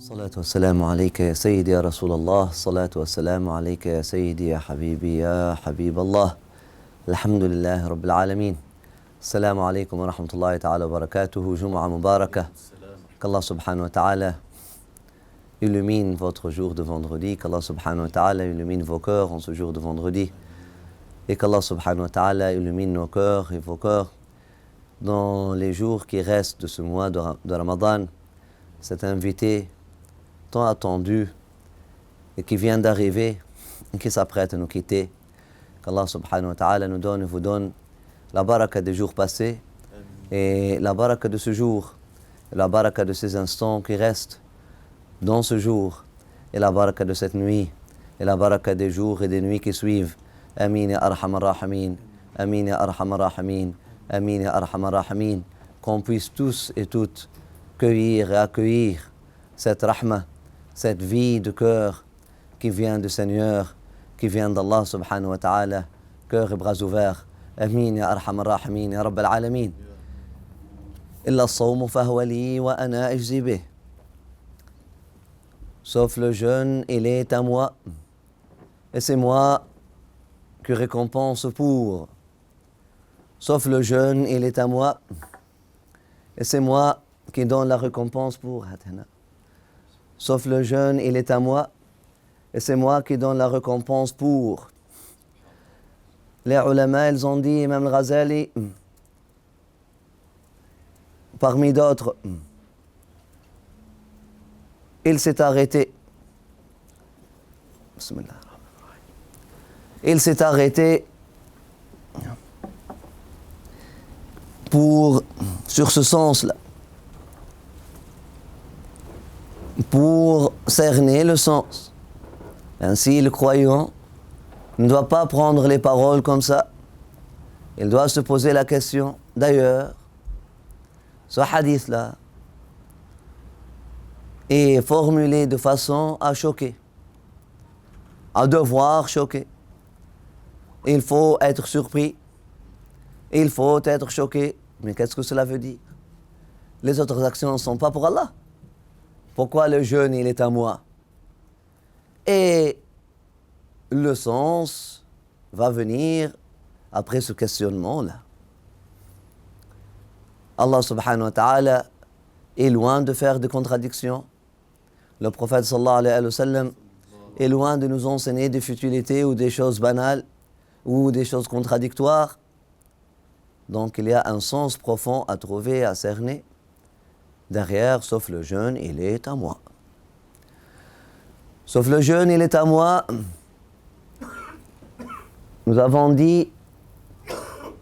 الصلاة والسلام عليك يا سيدي يا رسول الله. الصلاة والسلام عليك يا سيدي يا حبيبي يا حبيب الله. الحمد لله رب العالمين. السلام عليكم ورحمة الله تعالى وبركاته. جمعة مباركة. Qu'Allah subhanahu wa ta'ala illumine votre jour de vendredi. Qu'Allah subhanahu wa ta'ala illumine vos cœurs en ce jour de vendredi. Et qu'Allah subhanahu wa ta'ala illumine nos cœurs et vos cœurs dans les jours qui restent de ce mois de Ramadan. Cet invité tant attendu et qui vient d'arriver et qui s'apprête à nous quitter. Qu'Allah subhanahu wa ta'ala nous donne et vous donne la baraka des jours passés et la baraka de ce jour, et la baraka de ces instants qui restent dans ce jour, et la baraka de cette nuit, et la baraka des jours et des nuits qui suivent. Amin ya arhamar rahimin, amin ya arhamar rahimin, amin ya arhamar rahimin. Qu'on puisse tous et toutes cueillir et accueillir cette rahma, cette vie de cœur qui vient du Seigneur, qui vient d'Allah subhanahu wa ta'ala, cœur et bras ouverts. Amin ya arhamar rahimin ya rabbal alamin. Illa as-sawmu fahuwa li wa ana ajzi bih. Sauf le jeûne, il est à moi, et c'est moi qui récompense pour. Sauf le jeûne, il est à moi, et c'est moi qui donne la récompense pour. Sauf le jeûne, il est à moi, et c'est moi qui donne la récompense pour. Les ulama, ils ont dit, Imam al-Ghazali, parmi d'autres, il s'est arrêté. Il s'est arrêté sur ce sens-là, pour cerner le sens. Ainsi, le croyant ne doit pas prendre les paroles comme ça. Il doit se poser la question. D'ailleurs, ce hadith-là est formulé de façon à choquer, à devoir choquer. Il faut être surpris, il faut être choqué. Mais qu'est-ce que cela veut dire? Les autres actions ne sont pas pour Allah. Pourquoi le jeûne, il est à moi? Et le sens va venir après ce questionnement-là. Allah subhanahu wa ta'ala est loin de faire des contradictions. Le prophète sallallahu alayhi wa sallam est loin de nous enseigner des futilités ou des choses banales ou des choses contradictoires. Donc il y a un sens profond à trouver, à cerner. Derrière, sauf le jeûne, il est à moi. Sauf le jeûne, il est à moi. Nous avons dit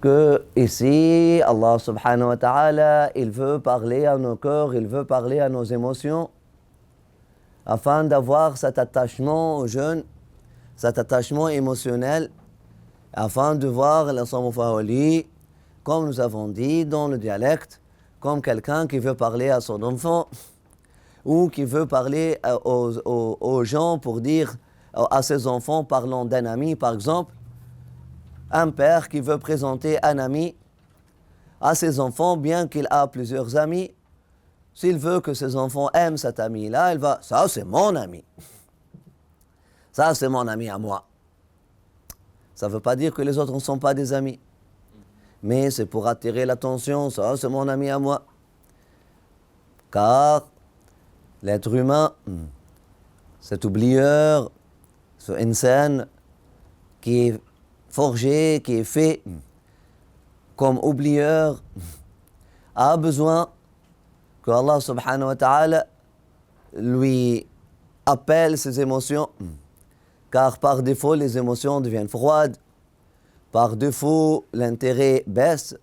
que ici, Allah subhanahu wa ta'ala, il veut parler à nos cœurs, il veut parler à nos émotions, afin d'avoir cet attachement au jeûne, cet attachement émotionnel, afin de voir la samufawali, comme nous avons dit dans le dialecte, comme quelqu'un qui veut parler à son enfant, ou qui veut parler aux gens pour dire à ses enfants, parlant d'un ami par exemple, un père qui veut présenter un ami à ses enfants, bien qu'il a plusieurs amis, s'il veut que ses enfants aiment cet ami-là, il va, ça c'est mon ami. Ça c'est mon ami à moi. Ça ne veut pas dire que les autres ne sont pas des amis. Mais c'est pour attirer l'attention, ça c'est mon ami à moi. Car l'être humain, cet oublieur, ce insan qui est forgé, qui est fait comme oublieur, a besoin que Allah subhanahu wa ta'ala lui appelle ses émotions, car par défaut les émotions deviennent froides, par défaut l'intérêt baisse.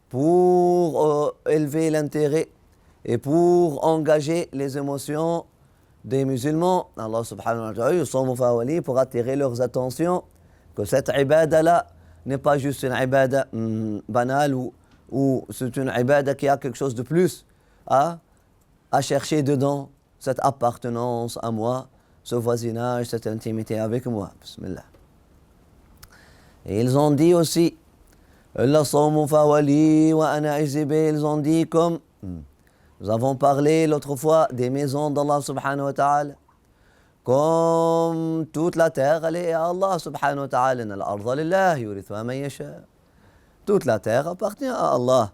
Pour élever l'intérêt et pour engager les émotions des musulmans, Allah subhanahu wa ta'ala pour attirer leurs attentions, que cette ibada-là n'est pas juste une ibada banale ou c'est une ibada qui a quelque chose de plus à chercher dedans, cette appartenance à moi, ce voisinage, cette intimité avec moi. Bismillah. Et ils ont dit aussi, ils ont dit comme Nous avons parlé l'autre fois des maisons d'Allah subhanahu wa ta'ala. Comme toute la terre, elle est à Allah subhanahu wa ta'ala. Inna al-arda lillahi yurithuha man yasha. Toute la terre appartient à Allah.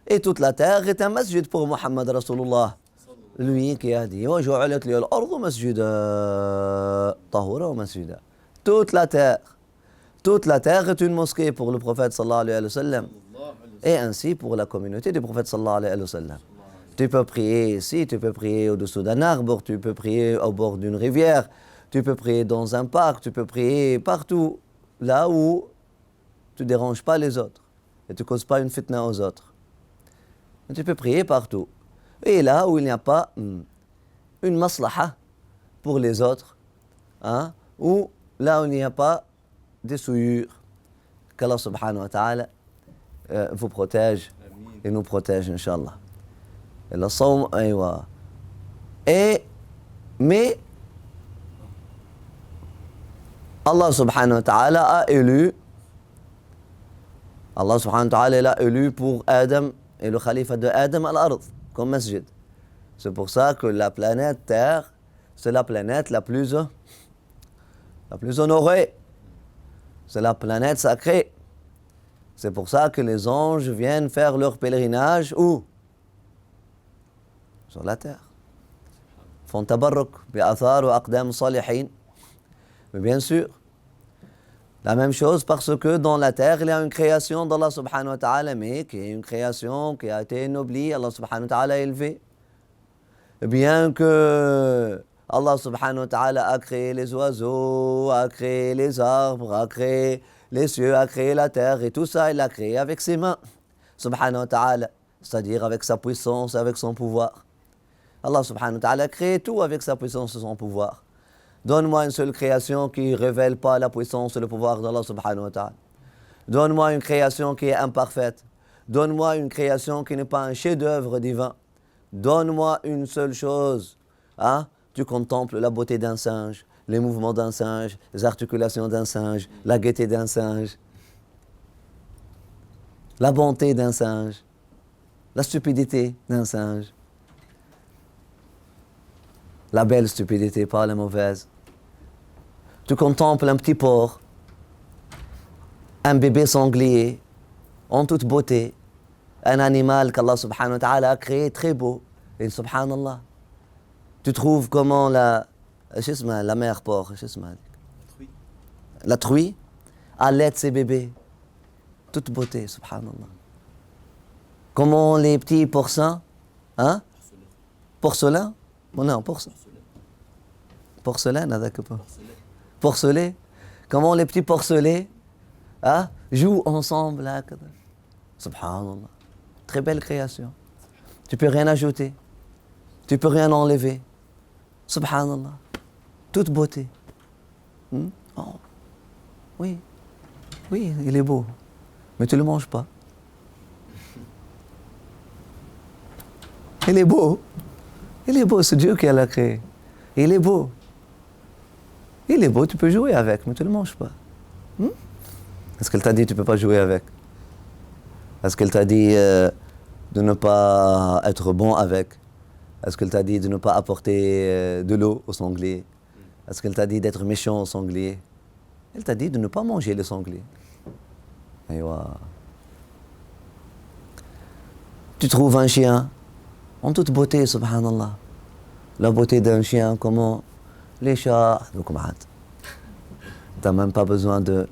Et toute la terre est un masjid pour Muhammad Rasulullah. Lui qui a dit وَجُعَلَتْ لِيَ الْأَرْضُ مَسْجِدًا طَهُورًا وَمَسْجِدًا. Toute la terre est une mosquée pour le prophète sallallahu alayhi wa sallam. Et ainsi pour la communauté du prophète sallallahu alayhi wa sallam. Tu peux prier ici, tu peux prier au-dessous d'un arbre, tu peux prier au bord d'une rivière, tu peux prier dans un parc, tu peux prier partout, là où tu ne déranges pas les autres et tu ne causes pas une fitna aux autres. Mais tu peux prier partout. Et là où il n'y a pas une maslaha pour les autres, hein, ou là où il n'y a pas des souillures, qu'Allah subhanahu wa ta'ala vous protège et nous protège, Inch'Allah. Et le sawm, aywa. Mais Allah subhanahu wa ta'ala a élu pour Adam et le khalifa de Adam al-Ard comme masjid. C'est pour ça que la planète Terre, c'est la planète la plus honorée. C'est la planète sacrée. C'est pour ça que les anges viennent faire leur pèlerinage où? Sur la terre. Font tabarruk bi athar wa aqdam salihin. Mais bien sûr, la même chose parce que dans la terre, il y a une création d'Allah subhanahu wa ta'ala, mais qui est une création qui a été ennoblie, Allah subhanahu wa ta'ala a élevé. Bien que Allah subhanahu wa ta'ala a créé les oiseaux, a créé les arbres, a créé les cieux, a créé la terre, et tout ça, il l'a créé avec ses mains, subhanahu wa ta'ala, c'est-à-dire avec sa puissance, avec son pouvoir. Allah subhanahu wa ta'ala a créé tout avec sa puissance et son pouvoir. Donne-moi une seule création qui ne révèle pas la puissance et le pouvoir d'Allah subhanahu wa ta'ala. Donne-moi une création qui est imparfaite. Donne-moi une création qui n'est pas un chef-d'œuvre divin. Donne-moi une seule chose. Hein? Tu contemples la beauté d'un singe, les mouvements d'un singe, les articulations d'un singe, la gaieté d'un singe, la bonté d'un singe, la stupidité d'un singe. La belle stupidité, pas la mauvaise. Tu contemples un petit porc, un bébé sanglier, en toute beauté, un animal qu'Allah subhanahu wa ta'ala a créé très beau. Et subhanallah, tu trouves comment la mère porc, la truie, allait ses bébés, toute beauté, subhanallah. Comment les petits porcins, hein? Porcelain? Non, porcelaine, d'accord. Porcelet. Comment les petits porcelets, hein, jouent ensemble là. Subhanallah. Très belle création. Tu peux rien ajouter. Tu peux rien enlever. Subhanallah. Toute beauté. Oh. Oui, il est beau. Mais tu ne le manges pas. Il est beau. Il est beau, c'est Dieu qui l'a créé. Il est beau. Il est beau, tu peux jouer avec, mais tu ne le manges pas. Est-ce qu'elle t'a dit que tu ne peux pas jouer avec? Est-ce qu'elle t'a dit de ne pas être bon avec? Est-ce qu'elle t'a dit de ne pas apporter de l'eau au sanglier? Est-ce qu'elle t'a dit d'être méchant au sanglier? Elle t'a dit de ne pas manger le sanglier. Tu trouves un chien en toute beauté, subhanallah. La beauté d'un chien, comment les chats, tu n'as même pas besoin de...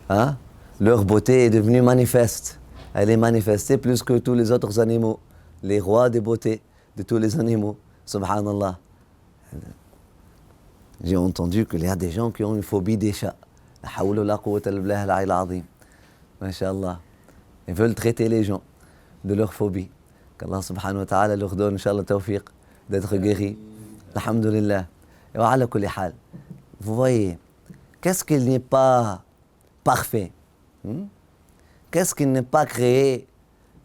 Hein? Leur beauté est devenue manifeste. Elle est manifestée plus que tous les autres animaux. Les rois des beautés de tous les animaux, subhanallah. J'ai entendu qu'il y a des gens qui ont une phobie des chats. La hawla la quwwata illa billah al-'ali al-'azim. Masha'Allah. Ils veulent traiter les gens de leur phobie. Qu'Allah subhanahu wa ta'ala leur donne, Inch'Allah, tawfiq, d'être guéris. Alhamdulillah. Et wa ala kulli hal. Vous voyez, qu'est-ce qu'il n'est pas parfait? Qu'est-ce qu'il n'est pas créé?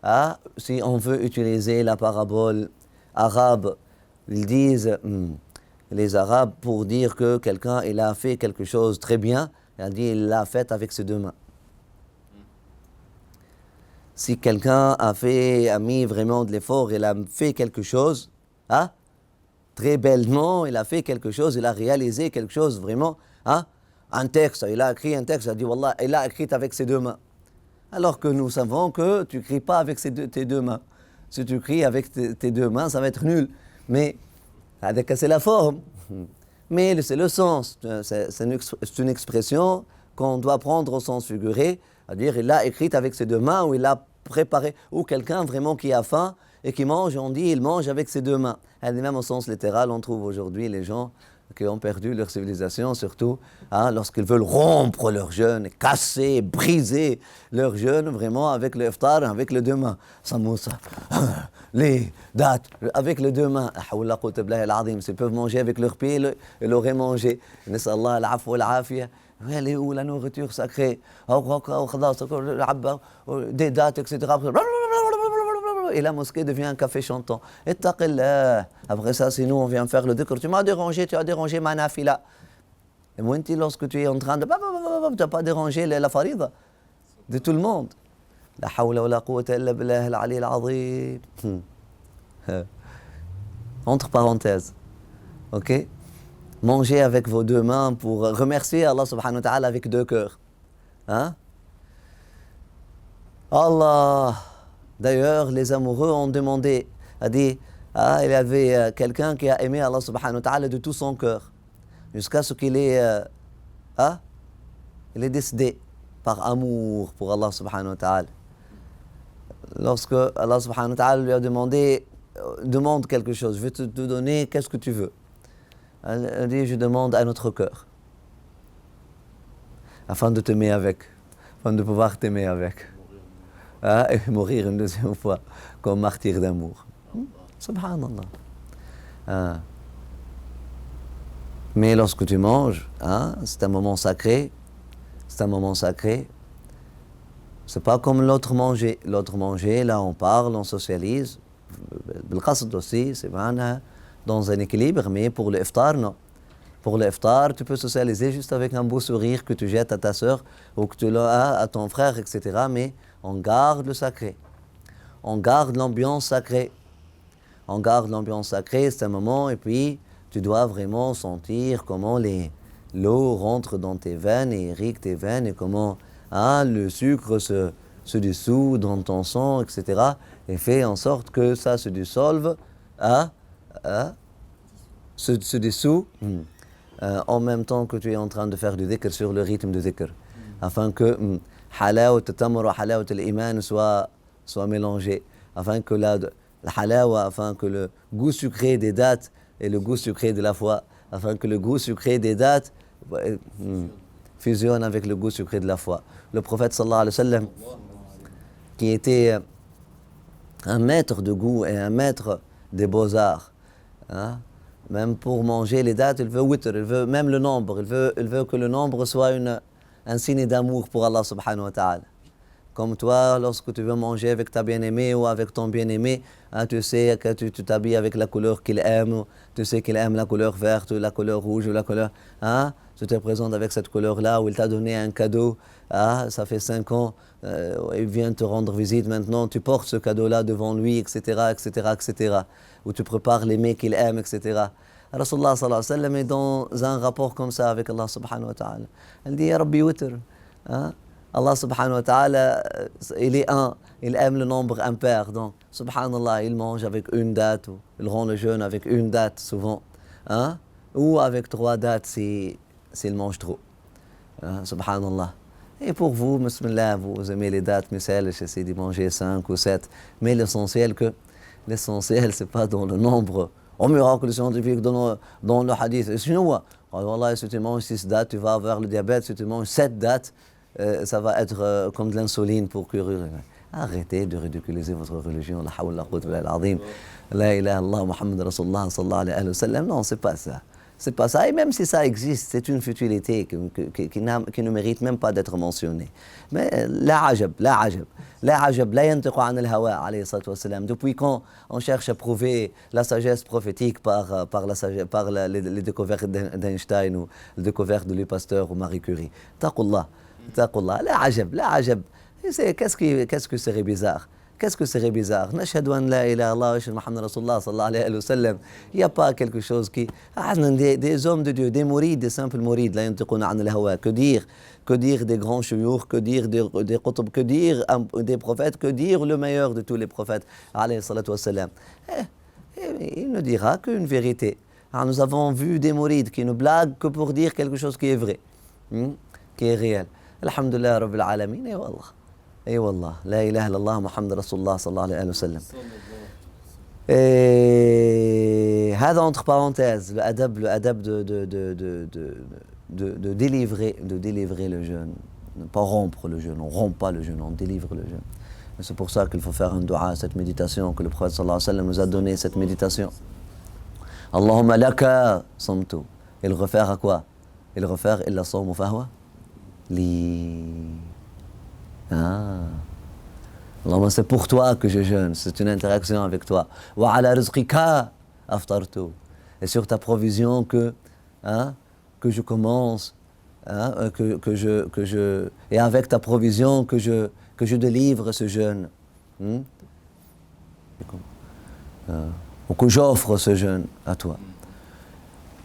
Ah, si on veut utiliser la parabole arabe, ils disent, les Arabes, pour dire que quelqu'un il a fait quelque chose très bien, il a dit il l'a fait avec ses deux mains. Si quelqu'un a mis vraiment de l'effort, il a fait quelque chose, hein, très bellement, il a fait quelque chose, il a réalisé quelque chose vraiment, hein, un texte, il a écrit un texte, il a dit Wallah, il a écrit avec ses deux mains. Alors que nous savons que tu ne cries pas avec tes deux mains. Si tu cries avec tes deux mains, ça va être nul. Mais c'est la forme. Mais c'est le sens. C'est une expression qu'on doit prendre au sens figuré. C'est-à-dire, il l'a écrite avec ses deux mains, ou il l'a préparé, ou quelqu'un vraiment qui a faim et qui mange, on dit il mange avec ses deux mains. Et même au sens littéral, on trouve aujourd'hui les gens qui ont perdu leur civilisation, surtout hein, lorsqu'ils veulent rompre leur jeûne, casser, briser leur jeûne, vraiment avec le iftar, avec les deux mains. Samoussa, les dates, avec les deux mains. S'ils peuvent manger avec leurs pieds, ils l'auraient mangé. Nessallah al-afwa wal-afia. Elle est où la nourriture sacrée? Des dates, etc. Et la mosquée devient un café chantant. Ittaqillah. Après ça, si nous on vient faire le dhikr, tu as dérangé ma nafila. Et moi, lorsque tu es en train de... Tu n'as pas dérangé la farida de tout le monde. La hawla wa la quwwata illa billah al-ali al-azim. Entre parenthèses. Ok? Mangez avec vos deux mains pour remercier Allah subhanahu wa ta'ala avec deux cœurs. Hein? Allah. D'ailleurs, les amoureux ont demandé, a dit, il y avait quelqu'un qui a aimé Allah subhanahu wa ta'ala de tout son cœur, jusqu'à ce qu'il est, il est décédé par amour pour Allah subhanahu wa ta'ala. Lorsque Allah subhanahu wa ta'ala lui a demandé, demande quelque chose, je vais te donner, qu'est-ce que tu veux? Elle dit, je demande un autre cœur, afin de t'aimer avec, afin de pouvoir t'aimer avec. Et mourir une deuxième fois comme martyr d'amour. Subhanallah. Mais lorsque tu manges, c'est un moment sacré. C'est un moment sacré. C'est pas comme l'autre manger. L'autre manger, là on parle, on socialise. Bilqasd aussi, c'est dans un équilibre, mais pour le iftar, non. Pour le iftar, tu peux socialiser juste avec un beau sourire que tu jettes à ta sœur ou que tu l'as à ton frère, etc. Mais on garde le sacré. On garde l'ambiance sacrée. On garde l'ambiance sacrée, c'est un moment, et puis tu dois vraiment sentir comment l'eau rentre dans tes veines et irrigue tes veines, et comment le sucre se dissout dans ton sang, etc. Et fait en sorte que ça se dissolve, se dissout, en même temps que tu es en train de faire du dhikr sur le rythme du dhikr, afin que halawat al-tamr wa halawat al-iman soient mélangés, afin que la halawa, afin que le goût sucré des dates et le goût sucré de la foi, afin que le goût sucré des dates fusionne avec le goût sucré de la foi. Le prophète sallallahu alayhi wa sallam, qui était un maître de goût et un maître des beaux-arts, même pour manger les dates, il veut witr, il veut même le nombre, il veut que le nombre soit un signe d'amour pour Allah subhanahu wa ta'ala. Comme toi, lorsque tu veux manger avec ta bien-aimée ou avec ton bien-aimé, tu sais que tu t'habilles avec la couleur qu'il aime, tu sais qu'il aime la couleur verte, ou la couleur rouge, ou la couleur... tu te présentes avec cette couleur-là, ou il t'a donné un cadeau, ça fait 5 ans, il vient te rendre visite maintenant, tu portes ce cadeau-là devant lui, etc., etc., etc., ou tu prépares les mets qu'il aime, etc. Rasulullah sallallahu alayhi wa sallam est dans un rapport comme ça avec Allah subhanahu wa ta'ala. Elle dit, Ya Rabbi witr. Allah subhanahu wa ta'ala, il est un, il aime le nombre impair. Donc, subhanallah, il mange avec une date, ou il rend le jeûne avec une date souvent, ou avec 3 dates s'il mange trop. Subhanallah. Et pour vous, bismillah, vous aimez les dates, mais j'essaie de manger 5 ou 7. Mais l'essentiel, c'est pas dans le nombre. Au miracle scientifique dans le hadith. Sinon, voilà, si tu manges 6 dates, tu vas avoir le diabète. Si tu manges 7 dates, ça va être comme de l'insuline pour curer. Arrêtez de ridiculiser votre religion. La hawla la quwwata illa billah. La ilaha illallah Muhammad Rasulullah sallallahu alayhi wa sallam. Non, c'est pas ça. C'est pas ça. Et même si ça existe, c'est une futilité qui ne mérite même pas d'être mentionnée. Mais la ajab, la yantiqu an al-hawa alayhi salatu wa salam. Depuis quand on cherche à prouver la sagesse prophétique par les découvertes d'Einstein ou les découvertes de Louis Pasteur ou Marie Curie. Taqullah, la ajab. Qu'est-ce que serait bizarre? Qu'est-ce que serait bizarre? Nashhadu an la ilaha illallah wa ashhadu Muhammad Rasulullah sallallahu alayhi wa sallam. Il n'y a pas quelque chose qui... Des hommes de Dieu, des mourides, des simples mourides, la yantiquna an al-hawa. Que dire des grands chouyours, que dire des qutb, que dire des prophètes, que dire le meilleur de tous les prophètes, alayhi salatu wa sallam. Il ne dira qu'une vérité. Alors, nous avons vu des mourides qui ne blaguent que pour dire quelque chose qui est vrai, qui est réel. Alhamdulillah Rabbil Alamin, et wallah. اي والله لا اله الا الله محمد رسول الله صلى الله عليه وسلم. Et هذا entre parenthèses, le adab de délivrer le jeûne, ne pas rompre le jeûne, on rompt pas le jeûne, on délivre le jeûne. Et c'est pour ça qu'il faut faire un dua, cette méditation que le prophète sallallahu alayhi wa sallam nous a donné, cette méditation. Allahumma laka samtu. Et le refaire à quoi? Et le refaire illa sawmu fahwa li. Allahumma, c'est pour toi que je jeûne, c'est une interaction avec toi. Wa ala rizqika aftartu. Et sur ta provision que je commence, et avec ta provision que je délivre ce jeûne. Ou que j'offre ce jeûne à toi.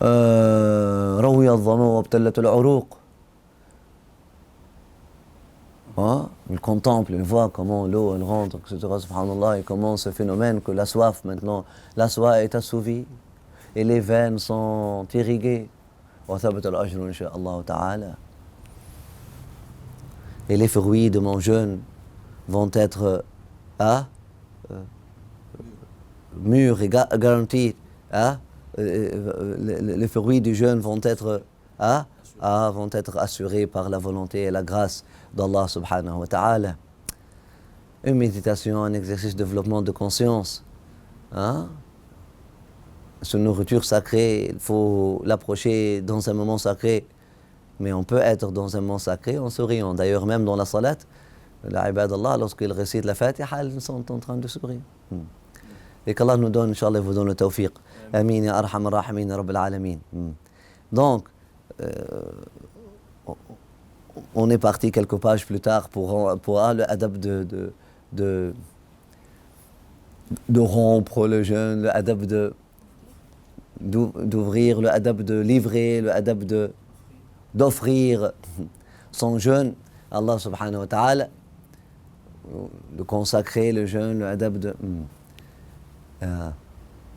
روي الظما وابتلت العروق. Il contemple, il voit comment l'eau elle rentre, etc. Subhanallah, et comment ce phénomène que la soif maintenant, la soif est assouvie et les veines sont irriguées. Et les fruits de mon jeûne vont être mûrs et garantis. Les fruits du jeûne vont être assurés par la volonté et la grâce d'Allah subhanahu wa ta'ala. Une méditation, un exercice de développement de conscience. Cette nourriture sacrée, il faut l'approcher dans un moment sacré. Mais on peut être dans un moment sacré en souriant. D'ailleurs, même dans la salat, la ibad Allah, lorsqu'ils récitent la Fatiha, ils sont en train de sourire. Et qu'Allah nous donne, Inch'Allah, vous donne le tawfiq. Amin ya arham ar-rahimin, rabbil alamin. Donc, on est parti quelques pages plus tard pour le adab de rompre le jeûne, le adab d'ouvrir, le adab de livrer, le adab d'offrir son jeûne à Allah subhanahu wa ta'ala, de consacrer le jeûne, le adab de...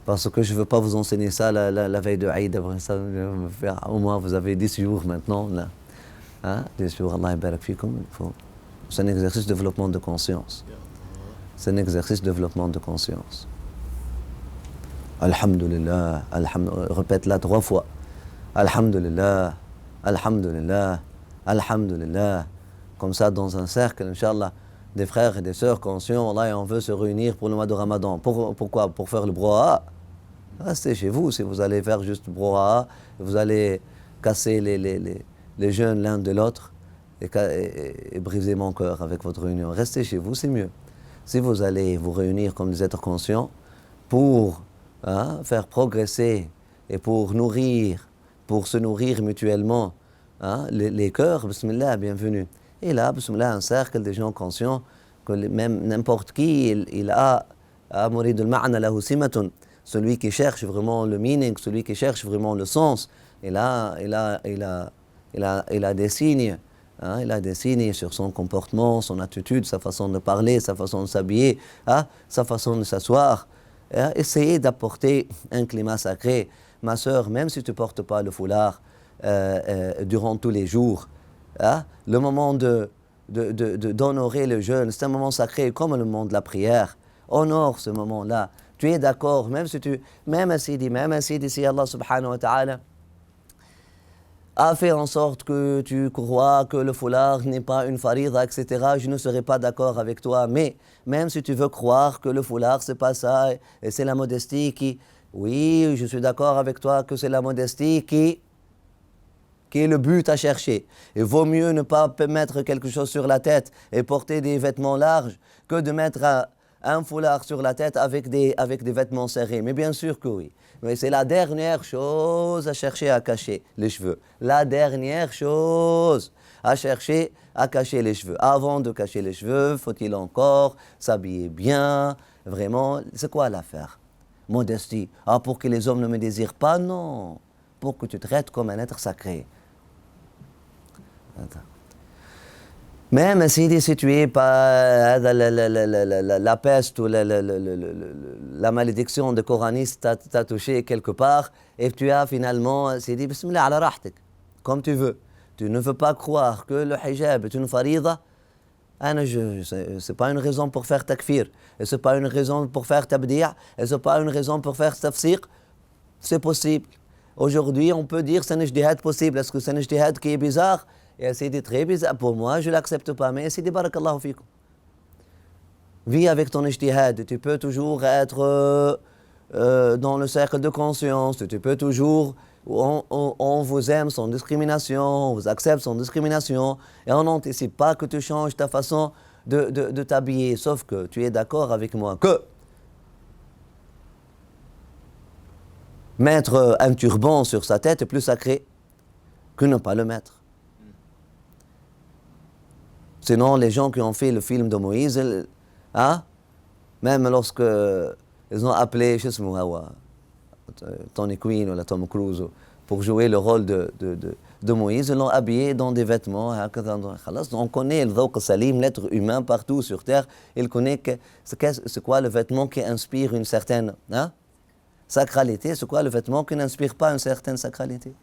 parce que je ne veux pas vous enseigner ça la veille de Eid, après ça, au moins vous avez 10 jours maintenant, là. 10 jours, Allah barak fikum, c'est un exercice de développement de conscience. C'est un exercice de développement de conscience. Alhamdulillah, répète-la 3 fois. Alhamdulillah, Alhamdulillah, Alhamdulillah. Comme ça, dans un cercle, Inch'Allah, des frères et des sœurs conscients, là, et on veut se réunir pour le mois de Ramadan. Pourquoi? Pour faire le broha. Restez chez vous, si vous allez faire juste le broha, vous allez casser les jeûnes l'un de l'autre et briser mon cœur avec votre réunion. Restez chez vous, c'est mieux. Si vous allez vous réunir comme des êtres conscients pour faire progresser et pour se nourrir mutuellement les cœurs, bismillah, bienvenue. Et là, bismillah, un cercle de gens conscients que même n'importe qui, il a murid al-ma'na lahu simatun, celui qui cherche vraiment le meaning, celui qui cherche vraiment le sens. Et là, il a des signes. Il a des signes sur son comportement, son attitude, sa façon de parler, sa façon de s'habiller, sa façon de s'asseoir. Essayez d'apporter un climat sacré. Ma sœur, même si tu ne portes pas le foulard durant tous les jours, le moment d'honorer le jeûne, c'est un moment sacré comme le moment de la prière. Honore ce moment-là. Tu es d'accord, même si Allah subhanahu wa ta'ala a fait en sorte que tu crois que le foulard n'est pas une farida, etc., je ne serai pas d'accord avec toi. Mais même si tu veux croire que le foulard, c'est pas ça, et c'est la modestie qui... Oui, je suis d'accord avec toi que c'est la modestie qui est le but à chercher. Il vaut mieux ne pas mettre quelque chose sur la tête et porter des vêtements larges que de mettre un foulard sur la tête avec des vêtements serrés. Mais bien sûr que oui. Mais c'est la dernière chose à chercher à cacher, les cheveux. La dernière chose à chercher à cacher les cheveux. Avant de cacher les cheveux, faut-il encore s'habiller bien? Vraiment, c'est quoi l'affaire? Modestie. Ah, pour que les hommes ne me désirent pas? Non. Pour que tu te traites comme un être sacré. Attends. Même si tu es pas la peste ou la malédiction de coraniste t'a touché quelque part et tu as finalement dit bismillah ala rahtik, comme tu veux. Tu ne veux pas croire que le hijab est une farida. C'est pas une raison pour faire takfir, et c'est pas une raison pour faire tabdi', et c'est pas une raison pour faire tafsiq. C'est possible. Aujourd'hui, on peut dire c'est un ijtihad possible. Est-ce que c'est un ijtihad qui est bizarre? Et c'est très bizarre. Pour moi, je ne l'accepte pas. Mais c'est barakallahu fikum. Vis avec ton ijtihad. Tu peux toujours être dans le cercle de conscience. Tu peux toujours... On vous aime sans discrimination. On vous accepte sans discrimination. Et on n'anticipe pas que tu changes ta façon de t'habiller. Sauf que tu es d'accord avec moi que mettre un turban sur sa tête est plus sacré que ne pas le mettre. Sinon, les gens qui ont fait le film de Moïse, même lorsque ils ont appelé, je sais pas, Tony Quinn ou Tom Cruise pour jouer le rôle de Moïse, ils l'ont habillé dans des vêtements. On connaît le dhawq salim, l'être humain partout sur terre. Il connaît c'est quoi le vêtement qui inspire une certaine sacralité, c'est quoi le vêtement qui n'inspire pas une certaine sacralité.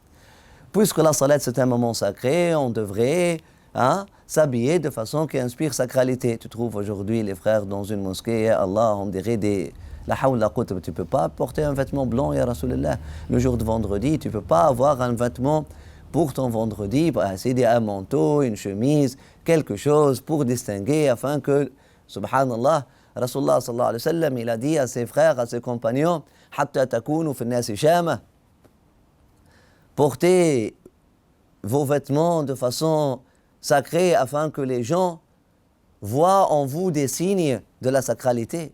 Puisque la salat c'est un moment sacré, on devrait s'habiller de façon qui inspire sacralité. Tu trouves aujourd'hui les frères dans une mosquée, Allah, on dirait des... La hawla la quwwata, tu ne peux pas porter un vêtement blanc, ya Rasulallah. Le jour de vendredi, tu ne peux pas avoir un vêtement pour ton vendredi, c'est un manteau, une chemise, quelque chose pour distinguer, afin que, subhanallah, Rasulullah sallallahu alayhi wa sallam, il a dit à ses frères, à ses compagnons, hatta takunu fi nasi shama. Portez vos vêtements de façon sacrée afin que les gens voient en vous des signes de la sacralité.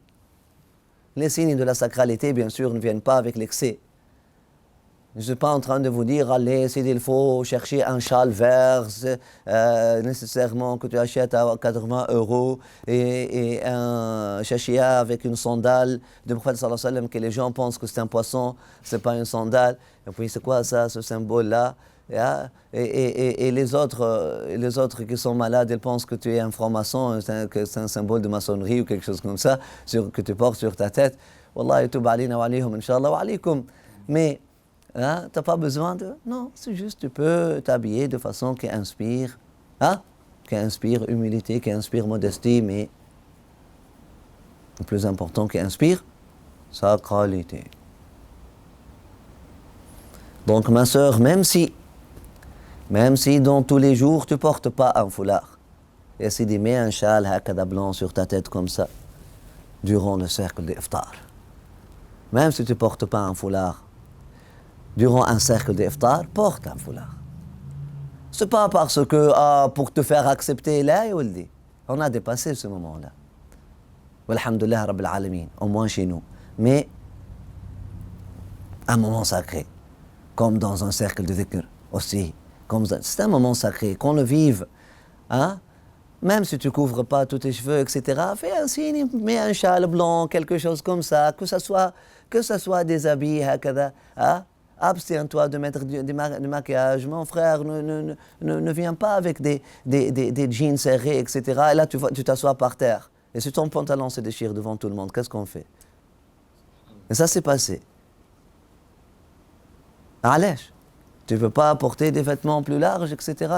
Les signes de la sacralité, bien sûr, ne viennent pas avec l'excès. Je ne suis pas en train de vous dire, allez, il faut chercher un châle vert, nécessairement que tu achètes à 80 € et un chachia avec une sandale du prophète sallallahu alayhi wa sallam, que les gens pensent que c'est un poisson, ce n'est pas une sandale. Et puis c'est quoi ça, ce symbole-là? Et les autres qui sont malades, ils pensent que tu es un franc-maçon, que c'est un symbole de maçonnerie ou quelque chose comme ça, que tu portes sur ta tête. Wallah, yatub alina wa alayhum, inshallah wa alaykum. Mais tu n'as pas besoin de... Non, c'est juste, tu peux t'habiller de façon qui inspire, qui inspire humilité, qui inspire modestie, mais le plus important, qui inspire sacralité. Donc ma sœur, même si dans tous les jours tu ne portes pas un foulard, et si tu mets un châle hakada blanc sur ta tête comme ça, durant le cercle d'iftar, même si tu ne portes pas un foulard, durant un cercle d'iftar, porte un foulard. Ce n'est pas parce que, pour te faire accepter, là, on a dépassé ce moment-là. Walhamdulillah Rabbil Alamin, au moins chez nous. Mais, un moment sacré, comme dans un cercle de dhikr aussi. C'est un moment sacré, qu'on le vive. Même si tu ne couvres pas tous tes cheveux, etc., fais un signe, mets un châle blanc, quelque chose comme ça, que ce soit des habits, abstiens-toi de mettre du maquillage. Mon frère, ne viens pas avec des jeans serrés, etc. Et là, tu t'assois par terre. Et si ton pantalon se déchire devant tout le monde, qu'est-ce qu'on fait? Et ça s'est passé. Allège. Tu ne peux pas porter des vêtements plus larges, etc.,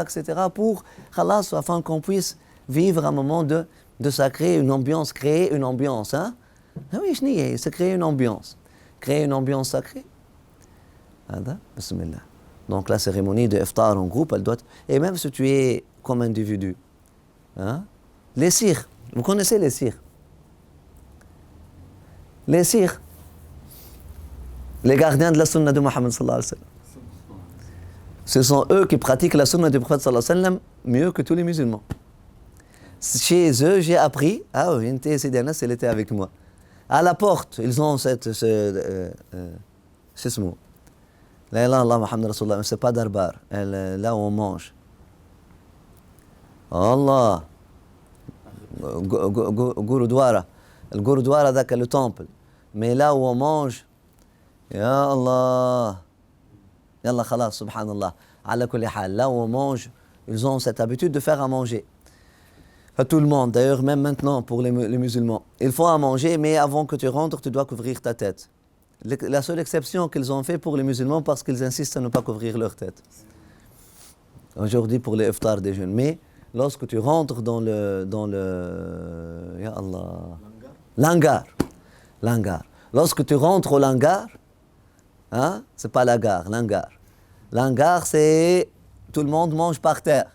pour, khalas, afin qu'on puisse vivre un moment de sacré, une ambiance, créer une ambiance. Oui, c'est créer une ambiance. Créer une ambiance sacrée. Bismillah. Donc la cérémonie de iftar en groupe, elle doit... Et même si tu es comme individu, les sirs, vous connaissez les sirs? Les sirs, les gardiens de la sunna de Muhammad sallallahu alayhi wa sallam. Ce sont eux qui pratiquent la sunna du prophète sallallahu alayhi wa sallam mieux que tous les musulmans. Chez eux, j'ai appris, une TSDNS, elle était avec moi. À la porte, ils ont c'est ce mot. La ilaha illallah Muhammad Rasulullah, c'est pas darbar, là où on mange. Allah. Gurudwara. Le Gurudwara, c'est le temple. Mais là où on mange, Ya Allah. Yallah khalas, subhanallah. Ala kulli hal. Là où on mange, ils ont cette habitude de faire à manger. À tout le monde, d'ailleurs, même maintenant pour les musulmans. Ils font à manger, mais avant que tu rentres, tu dois couvrir ta tête. La seule exception qu'ils ont fait pour les musulmans, parce qu'ils insistent à ne pas couvrir leur tête. Aujourd'hui, pour les iftar des jeunes. Mais lorsque tu rentres dans le Ya Allah. Langar. Lorsque tu rentres au langar, hein, c'est pas la gare, langar. Langar, c'est tout le monde mange par terre.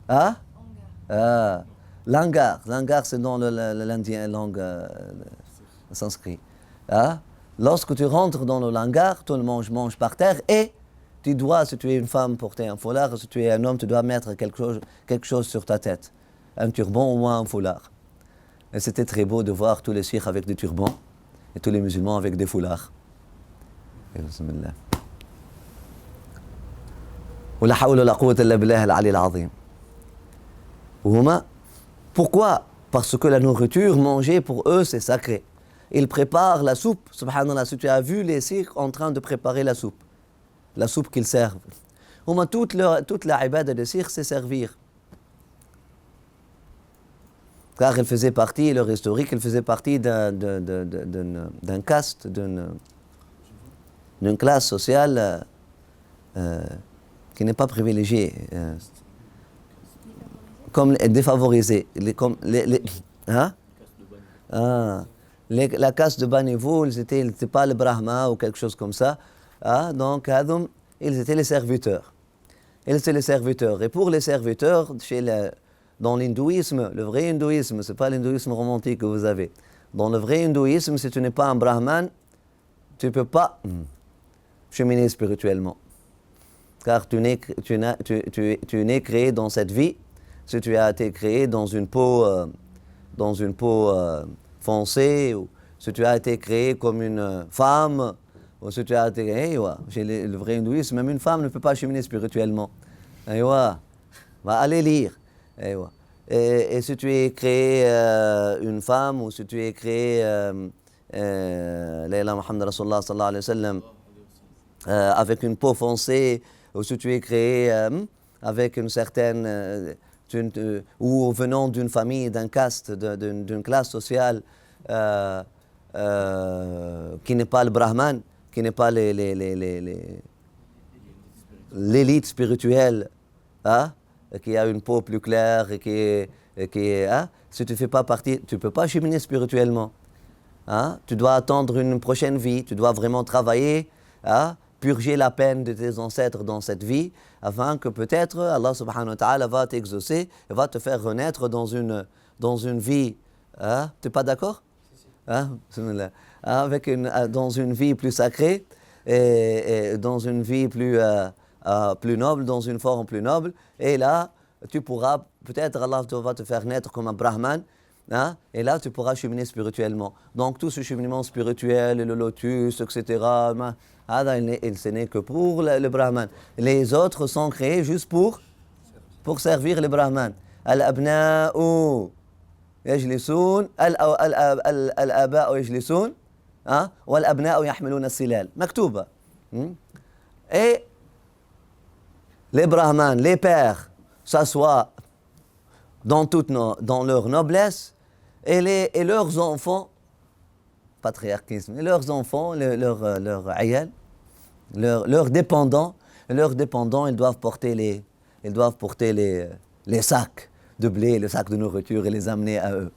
Hein? Langar, c'est dans l'indien, langue sanskrit. Hein? Lorsque tu rentres dans le langar, tout le monde mange par terre et tu dois, si tu es une femme, porter un foulard, si tu es un homme, tu dois mettre quelque chose sur ta tête. Un turban ou un foulard. Et c'était très beau de voir tous les sikhs avec des turbans et tous les musulmans avec des foulards. Et bismillah. ولا حول ولا قوة إلا بالله العلي العظيم. Pourquoi? Parce que la nourriture mangée pour eux c'est sacré. Ils préparent la soupe, subhanallah, si tu as vu les sikhs en train de préparer la soupe qu'ils servent. Toute la ibada des sikhs c'est servir. Car elle faisait partie, leur historique, elle faisait partie d'un caste, d'une classe sociale qui n'est pas privilégiée, comme défavorisée. La caste de Bani-Vous, ils n'étaient pas le Brahma ou quelque chose comme ça. Donc, ils étaient les serviteurs. Et pour les serviteurs, dans l'hindouisme, le vrai hindouisme, ce n'est pas l'hindouisme romantique que vous avez. Dans le vrai hindouisme, si tu n'es pas un brahman, tu ne peux pas cheminer spirituellement. Car tu n'es créé dans cette vie, si tu as été créé dans une peau foncée, ou si tu as été créé comme une femme, ou si tu as été créé, chez le vrai hindouisme, même une femme ne peut pas cheminer spirituellement. Va aller lire. Et si tu es créé une femme, ou si tu es créé Layla Muhammad Rasulullah sallallahu alayhi wa sallam, avec une peau foncée, ou si tu es créé avec une certaine ou venant d'une famille, d'un caste, d'une classe sociale qui n'est pas le brahman, qui n'est pas l'élite spirituelle, qui a une peau plus claire et si tu ne fais pas partie, tu ne peux pas cheminer spirituellement. Tu dois attendre une prochaine vie, tu dois vraiment travailler, purger la peine de tes ancêtres dans cette vie, afin que peut-être Allah subhanahu wa ta'ala va t'exaucer et va te faire renaître dans une vie. Tu n'es pas d'accord? Dans une vie plus sacrée et dans une vie plus noble, dans une forme plus noble. Et là, tu pourras, peut-être Allah va te faire naître comme un brahman, et là tu pourras cheminer spirituellement. Donc tout ce cheminement spirituel, le lotus, etc., ce n'est que pour le brahman. Les autres sont créés juste pour servir le brahman. Al-abna'u yajlisun, al-aba'u yajlisun, wal-abna'u yahmiluna as-silal. Maktouba. Et les brahmanes, les pères, s'assoient dans leur noblesse, et leurs enfants, patriarchisme, et leurs enfants, leurs ayal, leurs dépendants, ils doivent porter les sacs de blé, les sacs de nourriture et les amener à eux.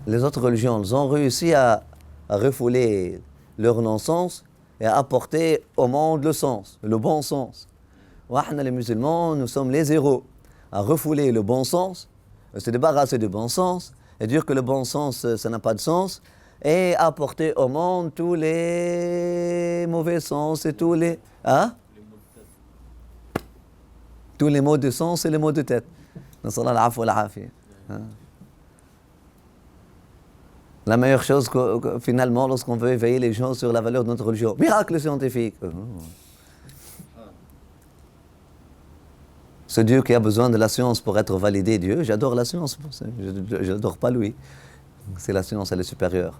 Les autres religions, elles ont réussi à refouler leur non-sens et à apporter au monde le sens, le bon sens. Les musulmans, nous sommes les héros à refouler le bon sens, se débarrasser du bon sens et dire que le bon sens, ça n'a pas de sens, et apporter au monde tous les mauvais sens et tous les maux de sens et les maux de tête. La meilleure chose, finalement, lorsqu'on veut éveiller les gens sur la valeur de notre religion. Miracle scientifique. Ce Dieu qui a besoin de la science pour être validé, Dieu, j'adore la science. Je n'adore pas lui. C'est la science, elle est supérieure.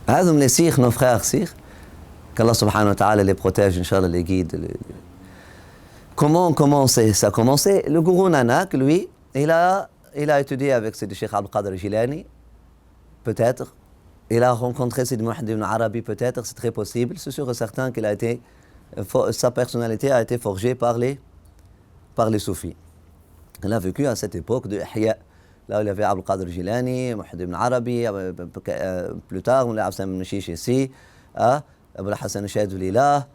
Les sikhs, nos frères sikhs, qu'Allah subhanahu wa ta'ala les protège, Inch'Allah, les guide. Comment ça a commencé? Le gourou Nanak, lui, il a étudié avec Sidi Cheikh Abdul Qadir Jilani, peut-être. Il a rencontré Sidi Muhammad ibn Arabi, peut-être, c'est très possible. C'est sûr et certain qu'il a été, sa personnalité a été forgée par les soufis. Il a vécu à cette époque de Ihya. Là, il y avait Abdul Qadir Jilani, Muhammad ibn Arabi, plus tard, on l'a Absam ibn Shish ici, Abul Hassan Shadoulilah,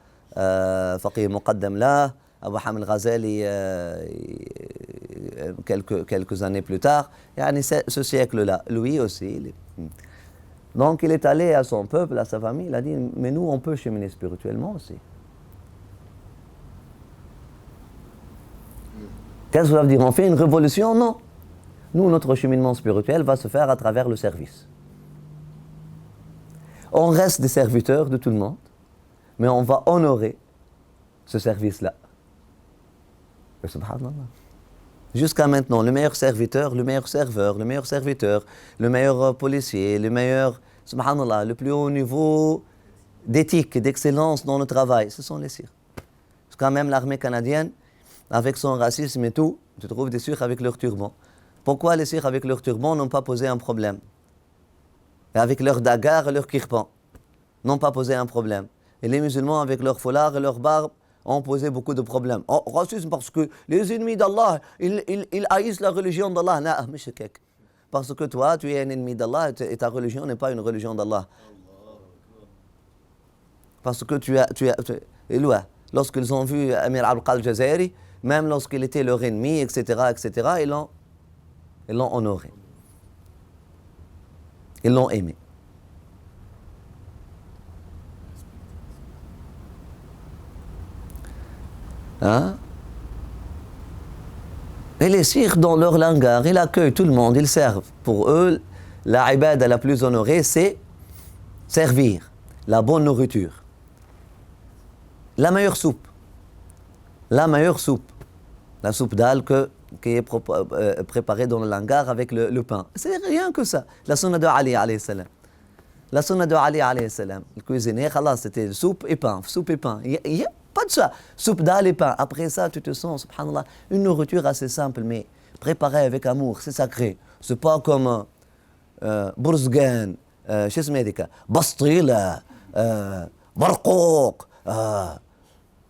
Faqih Muqaddam là, Abu Hamid Ghazali quelques années plus tard. Yani ce siècle-là, lui aussi. Donc il est allé à son peuple, à sa famille, il a dit, mais nous on peut cheminer spirituellement aussi. Qu'est-ce que ça veut dire? On fait une révolution? Non. Nous, notre cheminement spirituel va se faire à travers le service. On reste des serviteurs de tout le monde, mais on va honorer ce service-là. Subhanallah. Jusqu'à maintenant, le meilleur serviteur, le meilleur serveur, le meilleur serviteur, le meilleur policier, le meilleur, subhanallah, le plus haut niveau d'éthique, d'excellence dans le travail, ce sont les sikhs. Jusqu'à même l'armée canadienne, avec son racisme et tout, tu trouves des sikhs avec leur turban. Pourquoi les sikhs avec leur turban n'ont pas posé un problème? Et avec leur dagar et leur kirpan n'ont pas posé un problème. Et les musulmans avec leur foulard et leur barbe ont posé beaucoup de problèmes. Oh, racisme parce que les ennemis d'Allah, ils haïssent la religion d'Allah. Non, mais c'est quelque. Parce que toi, tu es un ennemi d'Allah et ta religion n'est pas une religion d'Allah. Parce que tu as et là, lorsqu'ils ont vu Amir Abdul Jazairi, même lorsqu'il était leur ennemi, etc., ils l'ont honoré. Ils l'ont aimé. Hein? Et les sikhs, dans leur langage, ils accueillent tout le monde, ils servent. Pour eux, la ibada la plus honorée, c'est servir, la bonne nourriture. La meilleure soupe. La soupe d'al qui est préparée dans le langar avec le pain. C'est rien que ça. La sunna de Ali alayhi salam. La sunna de Ali alayhi salam. Le cuisinier, c'était soupe et pain. Il y a pas de ça. Soupe d'al et pain. Après ça, tu te sens, subhanallah, une nourriture assez simple, mais préparée avec amour. C'est sacré. C'est pas comme bourzgan, bastila, barqoq,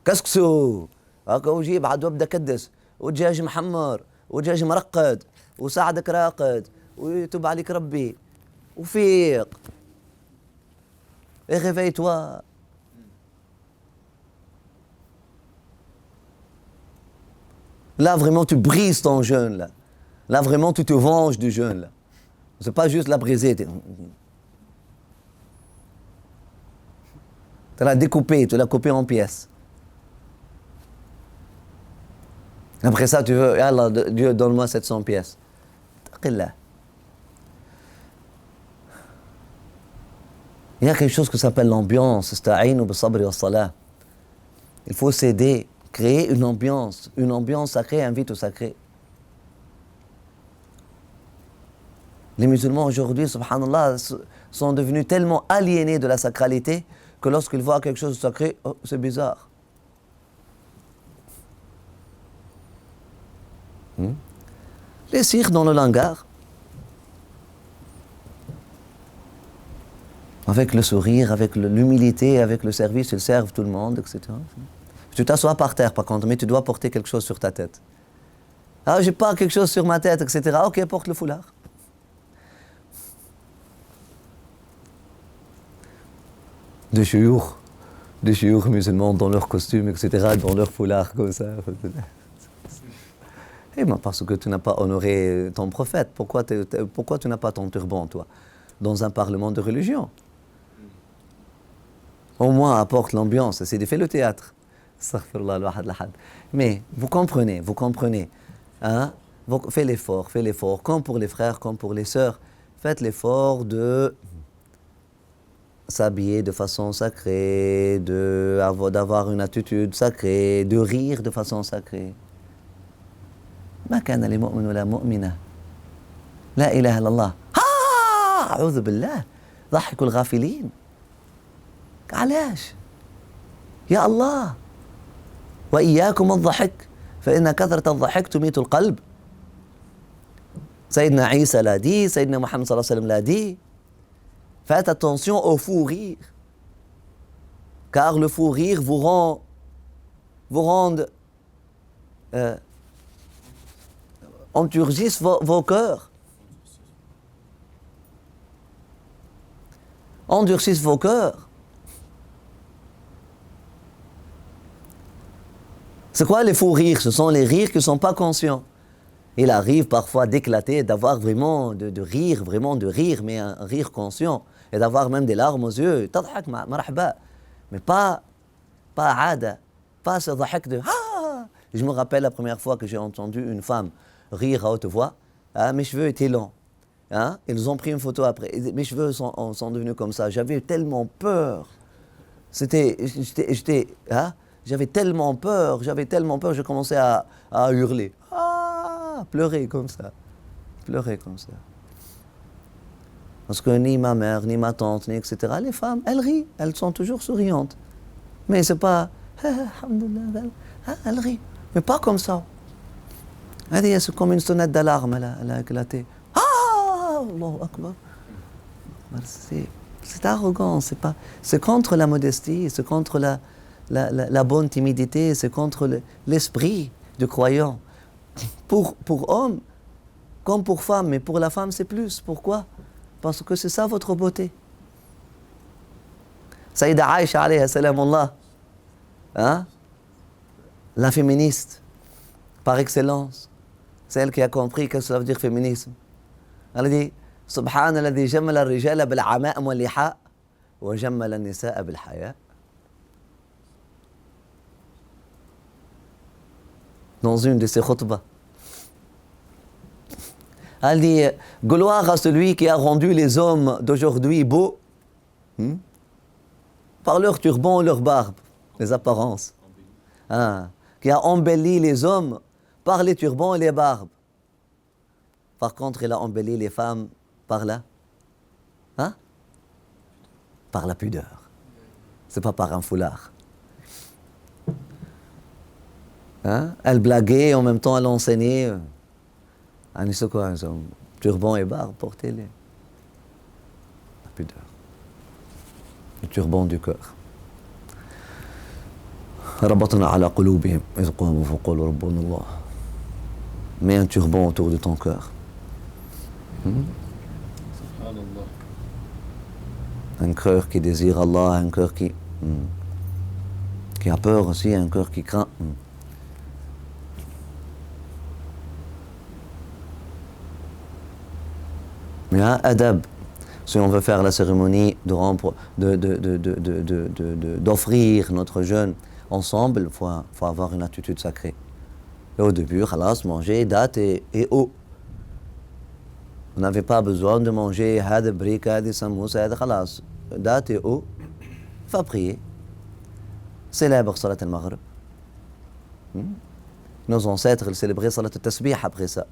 كسكسو هكا وجيب بعد وابدا كدس ودجاج محمر ودجاج مرقد وساعدك راقد ويتوب عليك ربي وفيق et réveille-toi. Là vraiment tu brises ton jeûne là. Là vraiment tu te venges du jeûne là. C'est pas juste la briser. Tu l'as découpé, tu l'as coupé en pièces. Après ça, tu veux, Allah, Dieu, donne-moi 700 pièces. Il y a quelque chose qui s'appelle l'ambiance. Il faut s'aider, créer une ambiance sacrée invite au sacré. Les musulmans aujourd'hui, subhanallah, sont devenus tellement aliénés de la sacralité que lorsqu'ils voient quelque chose de sacré, oh, c'est bizarre. Les sikhs dans le langar, avec le sourire, avec l'humilité, avec le service, ils servent tout le monde, etc. Tu t'assois par terre par contre, mais tu dois porter quelque chose sur ta tête. Ah, j'ai pas quelque chose sur ma tête, etc. Ok, porte le foulard. Des chiours musulmans dans leurs costumes, etc., dans leurs foulards comme ça. Eh bien, parce que tu n'as pas honoré ton prophète. Pourquoi tu n'as pas ton turban, toi, dans un parlement de religion? Au moins, apporte l'ambiance. C'est de faire le théâtre. Astaghfirullah, al-wahad l'ahad. Mais vous comprenez. Hein? Faites l'effort. Comme pour les frères, comme pour les sœurs. Faites l'effort de s'habiller de façon sacrée, d'avoir une attitude sacrée, de rire de façon sacrée. ما كان لمؤمن ولا مؤمنة لا إله إلا الله أعوذ بالله ضحكوا الغافلين علاش يا الله وإياكم الضحك فإن كثرة الضحك تميت القلب. Sayyidina Isa l'a dit, Sayyidina Muhammad sallallahu alayhi wa sallam l'a dit. Faites attention au fou rire, car le fou rire vous rend endurcissent vos cœurs. Endurcissent vos cœurs. C'est quoi les faux rires? Ce sont les rires qui ne sont pas conscients. Il arrive parfois d'éclater, d'avoir vraiment de rire, mais un rire conscient, et d'avoir même des larmes aux yeux. Tadhak marhaba. Mais pas ada, pas ce dhahak de ah. Je me rappelle la première fois que j'ai entendu une femme rire à haute voix. Ah, mes cheveux étaient longs. Hein? Ils ont pris une photo après. Mes cheveux sont devenus comme ça. J'avais tellement peur. J'avais tellement peur, je commençais à hurler. Pleurer comme ça. Parce que ni ma mère, ni ma tante, ni etc., les femmes, elles rient, elles sont toujours souriantes. Mais c'est pas, alhamdoulilah, elles rient. Mais pas comme ça. C'est comme une sonnette d'alarme, elle a éclaté. Allahu Akbar. C'est arrogant, c'est contre la modestie, c'est contre la bonne timidité, c'est contre l'esprit du croyant. Pour homme, comme pour femme, mais pour la femme c'est plus. Pourquoi? Parce que c'est ça votre beauté. Sayyida Aïcha alayha salamullah, hein? La féministe, par excellence, celle qui a compris qu'est-ce que ça veut dire féminisme. Elle dit Subhan alladhi jammala al-rijala bil-ama'im wal-liha wa jammala an-nisa'a bil-haya. Dans une de ses khutbas. Elle dit gloire à celui qui a rendu les hommes d'aujourd'hui beaux par leur turban, leur barbe, les apparences. Qui a embelli les hommes par les turbans et les barbes. Par contre, il a embelli les femmes par par la pudeur. C'est pas par un foulard. Elle blaguait, en même temps elle enseignait. C'est quoi, turban et barbe, portez-les. La pudeur. Le turban du cœur. ربطنا على قلوبهم إذ قاموا فقالوا ربنا الله. Mets un turban autour de ton cœur. Un cœur qui désire Allah, un cœur qui a peur aussi, un cœur qui craint. Mais adab, si on veut faire la cérémonie d'offrir notre jeûne ensemble, il faut avoir une attitude sacrée. Et au début, khalas, manger, date et eau. Vous n'avez pas besoin de manger had brique, had samous, had khalas. Date et eau. Il faut prier. Célèbre Salat al-Maghrib. Nos ancêtres, ils célébraient Salat al-Tasbih après ça.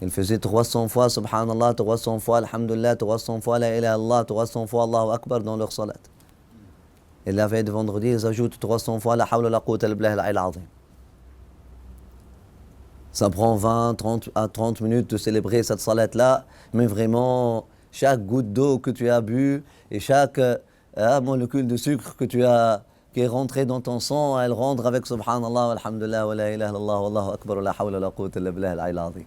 Ils faisaient 300 fois Subhanallah, 300 fois Alhamdulillah, 300 fois La ilaha illallah, 300 fois Allahu Akbar dans leur salat. Et la veille de vendredi, ils ajoutent 300 fois La hawla la quwwata illa billah al-'ali al-'azim. Ça prend 20 à 30 minutes de célébrer cette salat-là, mais vraiment, chaque goutte d'eau que tu as bu et chaque molécule de sucre qui est rentrée dans ton sang, elle rentre avec Subhanallah, Alhamdulillah, wa la ilaha illallah, Allahu Akbar, wa la hawla la quwwata illa billah al-'ali al-'azim.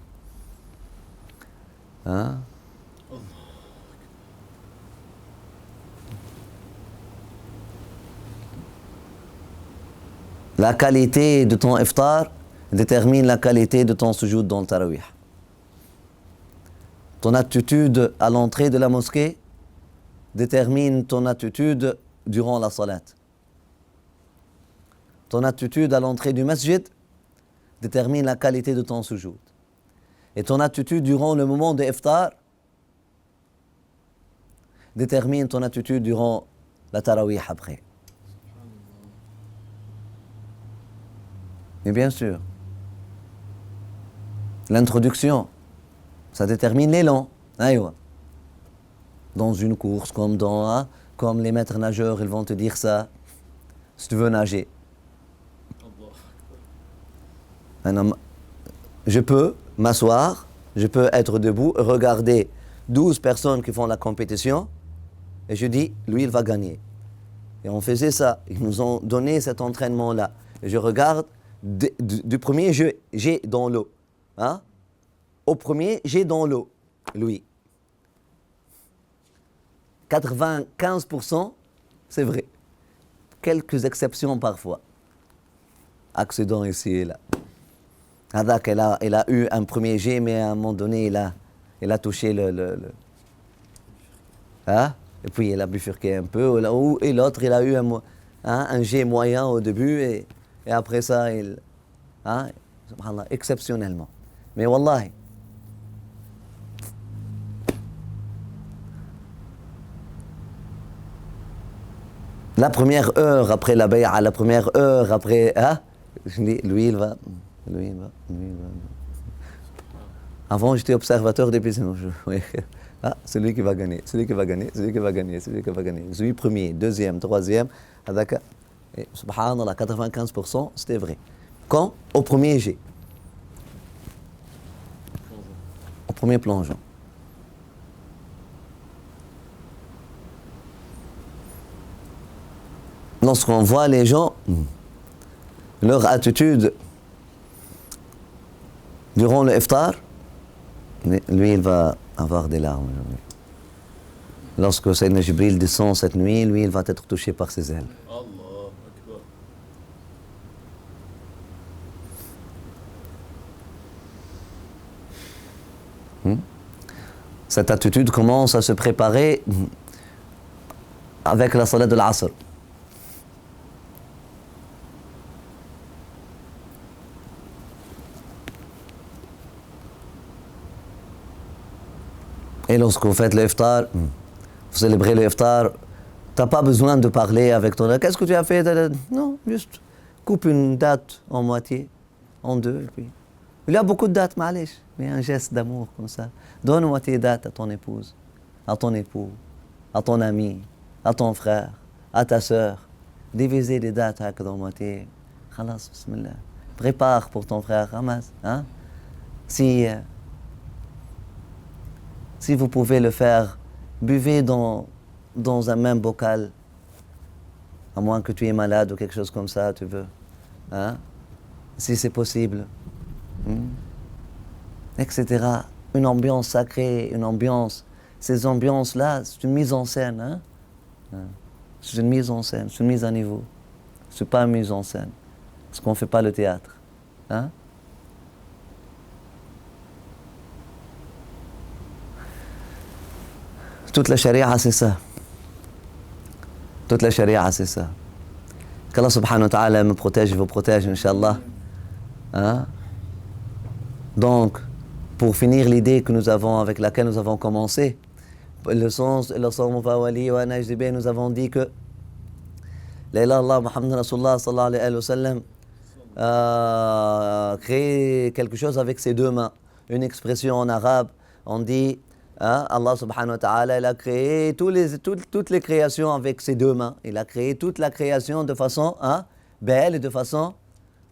La qualité de ton iftar détermine la qualité de ton sujoud dans le tarawih. Ton attitude à l'entrée de la mosquée détermine ton attitude durant la salat. Ton attitude à l'entrée du masjid détermine la qualité de ton sujoud. Et ton attitude durant le moment de iftar détermine ton attitude durant la tarawih après. Mais bien sûr, l'introduction, ça détermine l'élan. Aïwa. Dans une course, comme les maîtres nageurs, ils vont te dire ça. Si tu veux nager. Un homme, je peux m'asseoir, je peux être debout, regarder 12 personnes qui font la compétition, et je dis, lui, il va gagner. Et on faisait ça. Ils nous ont donné cet entraînement-là. Et je regarde, du premier jet dans l'eau. Hein? Au premier jet dans l'eau, lui. 95%, c'est vrai. Quelques exceptions parfois. Accident ici et là. Hadak, il a eu un premier jet, mais à un moment donné, il a touché hein? Et puis il a bifurqué un peu. Et l'autre, il a eu un jet moyen au début, et après ça, subhanallah, exceptionnellement. Mais wallahi, la première heure après la bay'a, la première heure après, lui il va. Avant, j'étais observateur des business. Celui qui va gagner, celui qui va gagner, celui qui va gagner, celui qui va gagner. Celui premier, deuxième, troisième, et subhanallah, 95%, c'était vrai. Quand? Au premier jet. Au premier plongeon. Lorsqu'on voit les gens, leur attitude durant le iftar, lui, il va avoir des larmes. Lorsque Sayyidina Jibril descend cette nuit, lui, il va être touché par ses ailes. Cette attitude commence à se préparer avec la salat de l'Asr. Et lorsque vous faites l'iftar, vous célébrez l'iftar, tu n'as pas besoin de parler avec ton... Qu'est-ce que tu as fait? Non, juste coupe une date en moitié, en deux. Et puis... Il y a beaucoup de dates, ma'alish, mais un geste d'amour comme ça. Donne moitié date à ton épouse, à ton époux, à ton ami, à ton frère, à ta sœur. Divisez les dates dans moitié. Khalas, bismillah. Prépare pour ton frère, ramasse. Hein? Si vous pouvez le faire, buvez dans un même bocal, à moins que tu es malade ou quelque chose comme ça, tu veux. Hein? Si c'est possible. Etc. Une ambiance sacrée, une ambiance. Ces ambiances-là, c'est une mise en scène. Hein? C'est une mise en scène, c'est une mise à niveau. C'est pas une mise en scène. Parce qu'on ne fait pas le théâtre. Hein? Toute la charia, c'est ça. Toute la charia, c'est ça. Qu'Allah subhanahu wa ta'ala me protège et vous protège, Inch'Allah. Hein? Donc, pour finir l'idée que nous avons, avec laquelle nous avons commencé, le sens, nous avons dit que la ilaha illallah Muhammad Rasulullah sallallahu alayhi wa sallam a créé quelque chose avec ses deux mains. Une expression en arabe, on dit Allah subhanahu wa ta'ala, il a créé toutes les créations avec ses deux mains. Il a créé toute la création de façon belle, de façon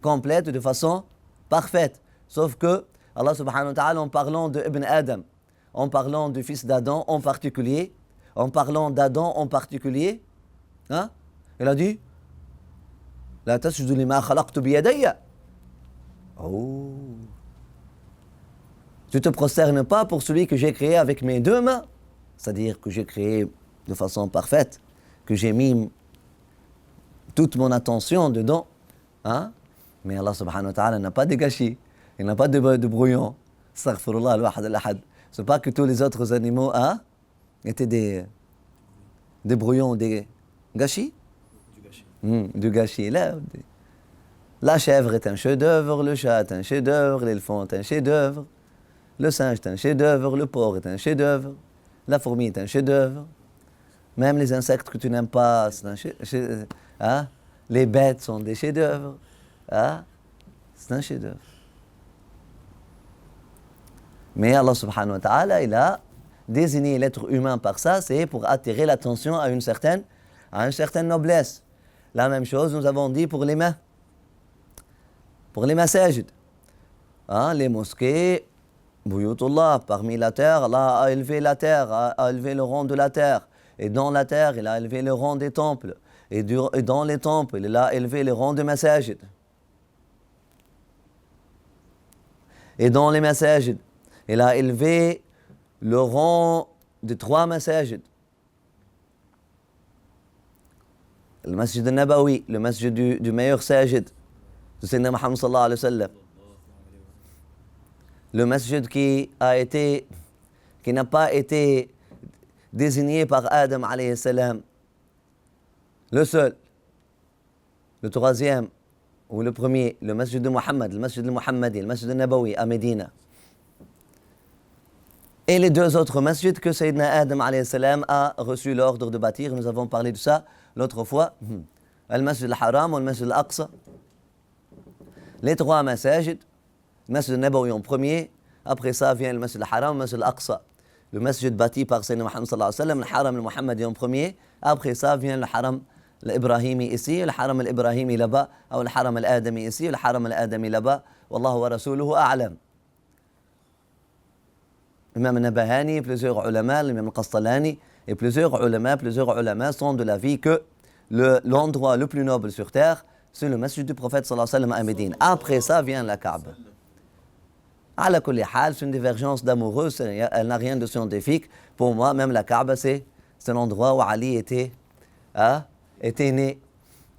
complète, de façon parfaite. Sauf que Allah subhanahu wa ta'ala, en parlant de Ibn Adam, en parlant du fils d'Adam en particulier, en parlant d'Adam en particulier, il a dit La tasjudu lima khalaqtu biyadayya. Oh. Tu ne te prosternes pas pour celui que j'ai créé avec mes deux mains. C'est-à-dire que j'ai créé de façon parfaite, que j'ai mis toute mon attention dedans. Mais Allah subhanahu wa ta'ala n'a pas de gâchis. Il n'a pas de brouillon. Astaghfirullah al-wahad al-ahad. Ce n'est pas que tous les autres animaux étaient des brouillons, des gâchis. Du gâchis. Là, La chèvre est un chef-d'œuvre, le chat est un chef-d'œuvre, l'éléphant est un chef-d'œuvre, le singe est un chef-d'œuvre, le porc est un chef-d'œuvre, la fourmi est un chef-d'œuvre. Même les insectes que tu n'aimes pas, c'est un hein? Les bêtes sont des chefs-d'œuvre. Hein? C'est un chef-d'œuvre. Mais Allah subhanahu wa ta'ala, il a désigné l'être humain par ça, c'est pour attirer l'attention à une certaine noblesse. La même chose, nous avons dit pour les mains. Pour les masajid. Hein? Les mosquées, Buyutullah, parmi la terre, Allah a élevé la terre, a élevé le rang de la terre. Et dans la terre, il a élevé le rang des temples. Et dans les temples, il a élevé le rang des masajid. Et dans les masajid, il a élevé le rang de 3 masajid. Le masjid al-Nabawi, le masjid du meilleur sajid, de Sayyidina Muhammad sallallahu alayhi wa sallam. Le masjid qui n'a pas été désigné par Adam alayhi salam. Le seul, le troisième, ou le premier, le masjid de Muhammad, le masjid al-Muhammadi, le masjid al-Nabawi à Médina. Et les 2 autres masjids que Sayyidina Adam alayhi salam a reçu l'ordre de bâtir. Nous avons parlé de ça l'autre fois. Al-Masjid al-Haram ou le Masjid al-Aqsa. Les 3 masajid, le Masjid al-Nabawi en premier, après ça vient le Masjid al-Haram, le Masjid al-Aqsa. Le masjid bâti par Sayyidina Muhammad sallallahu alayhi wa sallam, le Haram al-Muhammadi en premier, après ça vient le Haram al-Ibrahimi ici, le Haram al-Ibrahimi là-bas, ou le Haram al-Adami ici, le Haram al-Adami là-bas. Wallahu wa rasuluhu a'lam. Imam al-Nabahani, plusieurs ulama, l'imam al-Qastalani, et plusieurs ulama sont de l'avis que l'endroit le plus noble sur terre, c'est le masjid du prophète sallallahu alayhi wa sallam à Médine. Après ça vient la Kaaba. Ala kulli hal, c'est une divergence d'amoureux, elle n'a rien de scientifique. Pour moi, même la Kaaba, c'est l'endroit où Ali était né.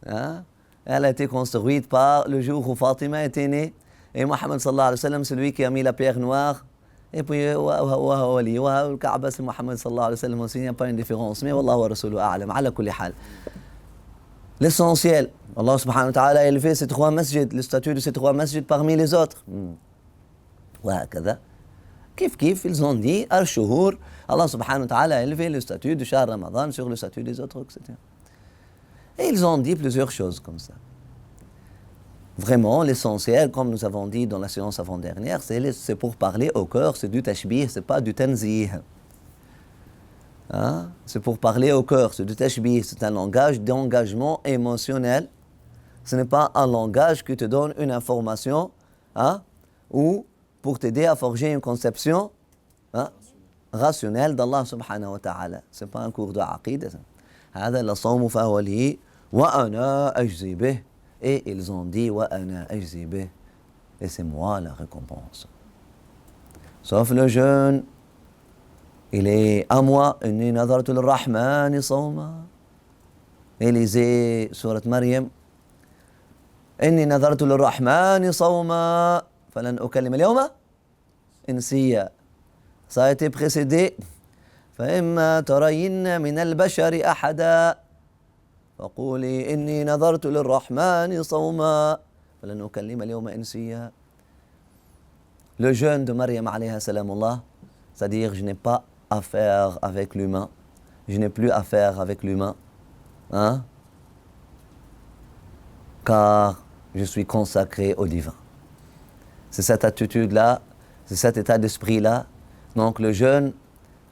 Hein? Elle a été construite par le jour où Fatima était née. Et Mohammed sallallahu alayhi wa sallam, c'est lui qui a mis la pierre noire. Et puis, le Kaaba, c'est Mohammed sallallahu alayhi wa sallam aussi, il n'y a pas une différence. Mais Wallahu wa rasuluhu a'lam, ala kulli hal. L'essentiel, Allah subhanahu wa ta'ala a élevé ces 3 masjids, le statut de ces 3 masjids parmi les autres. وهكذا كيف ils ont dit al-shuhur, Allah subhanahu wa ta'ala a élevé le statut de Shahr Ramadan sur le statut des autres, etc. Et ils ont dit plusieurs choses comme ça. Vraiment, l'essentiel, comme nous avons dit dans la séance avant-dernière, c'est pour parler au cœur, c'est du tashbih, c'est pas du tanzih. Hein? C'est pour parler au cœur, c'est du tashbih, c'est un langage d'engagement émotionnel. Ce n'est pas un langage qui te donne une information, hein? Ou pour t'aider à forger une conception rationnelle d'Allah subhanahu wa ta'ala. Ce n'est pas un cours de aqid. هذا الصوم فهو لي وأنا أجزي به. Et ils ont dit وأنا أجزي به. Et c'est moi la récompense. Sauf le jeûne, il est à moi. إني نذرت للرحمن صوما. Et lisez sourate Maryam. إني نذرت للرحمن صوما. فلن أكلم اليوم إنسيا. Ça a été précédé فإما ترين من البشر أحدا فقولي إني نذرت للرحمن صوما فلن أكلم اليوم إنسيا. Le jeûne de Maryam alayha salamullah, c'est-à-dire je n'ai pas affaire avec l'humain, je n'ai plus affaire avec l'humain, hein? Car je suis consacré au divin. C'est cette attitude-là, c'est cet état d'esprit-là. Donc le jeûne,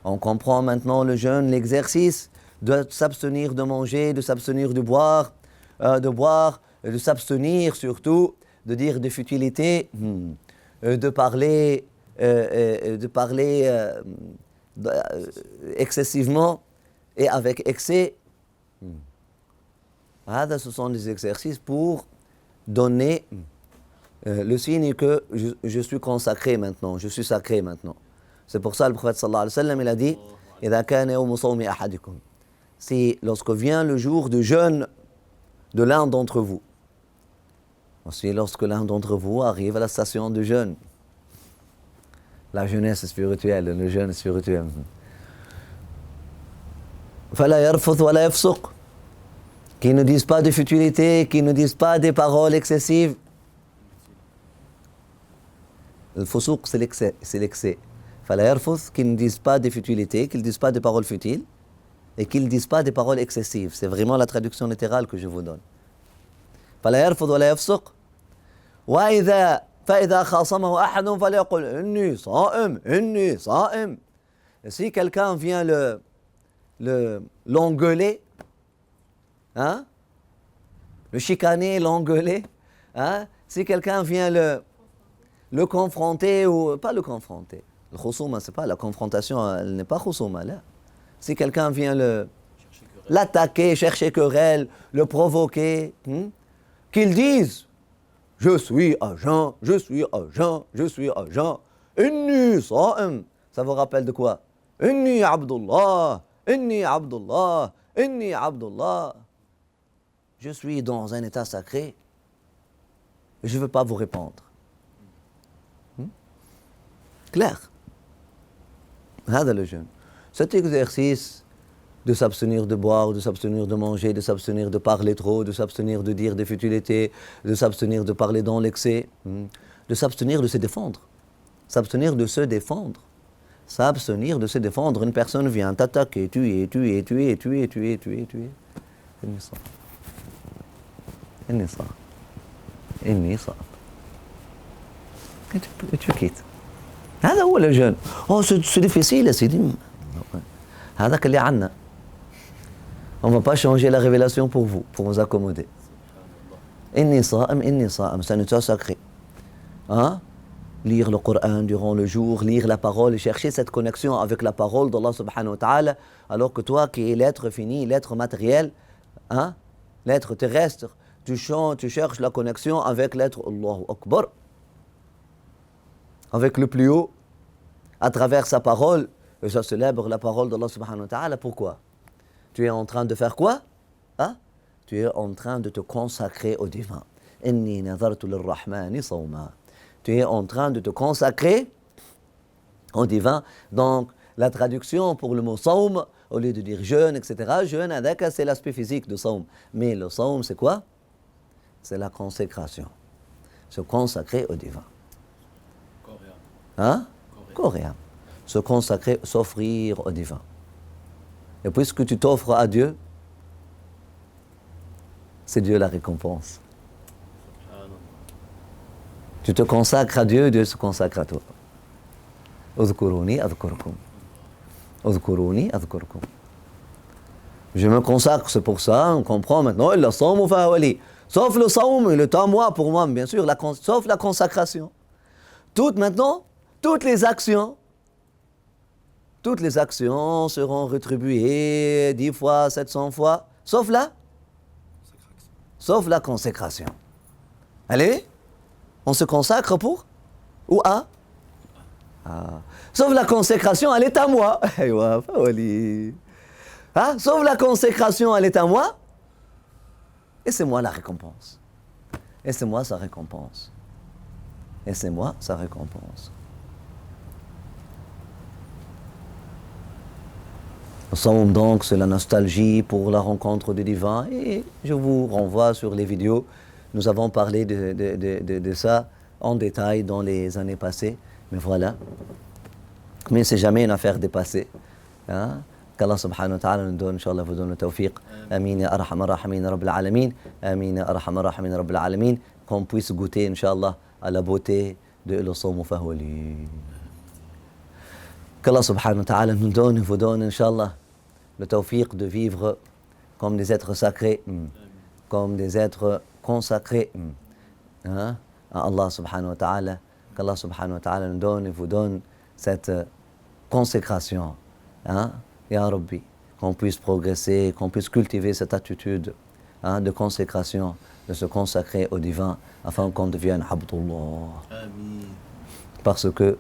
on comprend maintenant le jeûne, l'exercice de s'abstenir de manger, de s'abstenir de boire, de s'abstenir surtout de dire des futilités, de parler excessivement et avec excès. Ce sont des exercices pour donner le signe que je suis consacré maintenant, je suis sacré maintenant. C'est pour ça le prophète sallallahu alayhi wa sallam, il a dit إِذَا كَانَ يَوْمُ صَوْمِ أَحَدِكُمْ. C'est lorsque vient le jour de jeûne de l'un d'entre vous. Aussi lorsque l'un d'entre vous arrive à la station de jeûne. La jeunesse spirituelle, le jeûne spirituel. فَلَا يَرْفُثْ وَلَا يَفْسُقْ. qui ne disent pas de futilité, qui ne disent pas des paroles excessives. Le fousouk, c'est l'excès, c'est l'excès. Fala yarfuth, qu'ils ne disent pas des futilités, qu'ils ne disent pas des paroles futiles, et qu'ils ne disent pas des paroles excessives. C'est vraiment la traduction littérale que je vous donne. Fala yarfuth wa la yafsuq. Wa idha فإذا خاصمه أحد فليقل إني صائم إني صائم. Et si quelqu'un vient l'engueuler, hein, le chicaner, l'engueuler, hein, si quelqu'un vient le confronter ou pas le confronter, le khusuma, c'est pas la confrontation, elle n'est pas khusuma là. Si quelqu'un vient l'attaquer, chercher querelle, le provoquer, qu'il dise je suis agent, je suis agent, je suis agent. Inni sa'im. Ça vous rappelle de quoi? Inni Abdullah, Inni Abdullah, Inni Abdullah. Je suis dans un état sacré. Je ne veux pas vous répondre. Clair. هذا le jeûne. Cet exercice de s'abstenir de boire, de s'abstenir de manger, de s'abstenir de parler trop, de s'abstenir de dire des futilités, de s'abstenir de parler dans l'excès, de s'abstenir de se défendre. S'abstenir de se défendre. S'abstenir de se défendre. Une personne vient t'attaquer, tuer. Et tu quittes. هذا هو le jeûne. Oh, c'est difficile, c'est dit. هذا اللي عنا. On ne va pas changer la révélation pour vous, pour vous accommoder. Inni sa'am, c'est un état sacré. Hein? Lire le Coran durant le jour, lire la parole et chercher cette connexion avec la parole d'Allah subhanahu wa ta'ala, alors que toi qui es l'être fini, l'être matériel, hein? L'être terrestre, tu cherches la connexion avec l'être Allahu Akbar, avec le plus haut, à travers sa parole, et ça célèbre la parole d'Allah subhanahu wa ta'ala. Pourquoi? Tu es en train de faire quoi? Hein? Tu es en train de te consacrer au divin. Inni nadartu lirrahmani sawma. Tu es en train de te consacrer au divin. Donc, la traduction pour le mot sawm, au lieu de dire jeûne, etc., jeûne, c'est l'aspect physique de sawm. Mais le sawm, c'est quoi? C'est la consécration. Se consacrer au divin. Coréen. Hein? Coréen. Se consacrer, s'offrir au divin. Et puisque tu t'offres à Dieu, c'est Dieu la récompense. Tu te consacres à Dieu, Dieu se consacre à toi. Udhkuruni adhkurkum. Udhkuruni adhkurkum. Je me consacre, c'est pour ça, on comprend maintenant, illa sawmu fa huwa li. Sauf le sawm, le temps moi, pour moi, bien sûr, sauf la consacration. Maintenant, toutes les actions seront rétribuées 10 fois, 700 fois, sauf la consécration. Allez, on se consacre pour? Ou à? Sauf la consécration, elle est à moi. Hein? Sauf la consécration, elle est à moi. Et c'est moi la récompense. Et c'est moi sa récompense. Et c'est moi sa récompense. Le sawm donc, c'est la nostalgie pour la rencontre du divin. Et je vous renvoie sur les vidéos. Nous avons parlé de ça en détail dans les années passées. Mais voilà. Mais c'est jamais une affaire dépassée. Hein? Qu'Allah subhanahu wa ta'ala nous donne, Inch'Allah, vous donne le tawfiq. Amin ya arhamar rahimin rabbil alamin. Amin ya arhamar rahimin rabbil alamin. Qu'on puisse goûter, Inch'Allah, à la beauté de le sawm fa huwa li. Qu'Allah subhanahu wa ta'ala nous donne, vous donne, Inch'Allah, le tawfiq de vivre comme des êtres sacrés, comme des êtres consacrés hein, à Allah subhanahu wa ta'ala. Qu'Allah subhanahu wa ta'ala nous donne et vous donne cette consécration. Hein, Ya Rabbi, qu'on puisse progresser, qu'on puisse cultiver cette attitude hein, de consécration, de se consacrer au divin, afin qu'on devienne Abdullah. Amin. Parce que,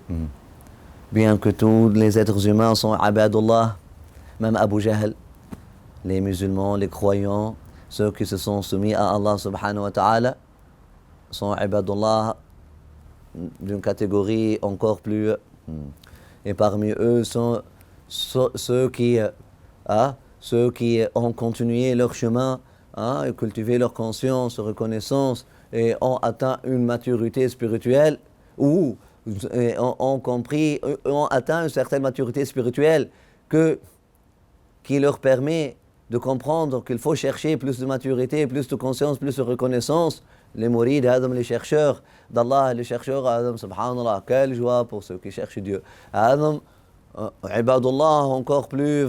bien que tous les êtres humains sont Abadullah, même Abu Jahl, les musulmans, les croyants, ceux qui se sont soumis à Allah subhanahu wa ta'ala, sont Abadullah d'une catégorie encore plus. Et parmi eux sont ceux qui ont continué leur chemin hein, et cultiver leur conscience, leur reconnaissance, et ont atteint une maturité spirituelle, ou ont atteint une certaine maturité spirituelle qui leur permet de comprendre qu'il faut chercher plus de maturité, plus de conscience, plus de reconnaissance. Les mourides, Adam, les chercheurs d'Allah, les chercheurs Adam, subhanallah, quelle joie pour ceux qui cherchent Dieu. Adam, ibadullah, encore plus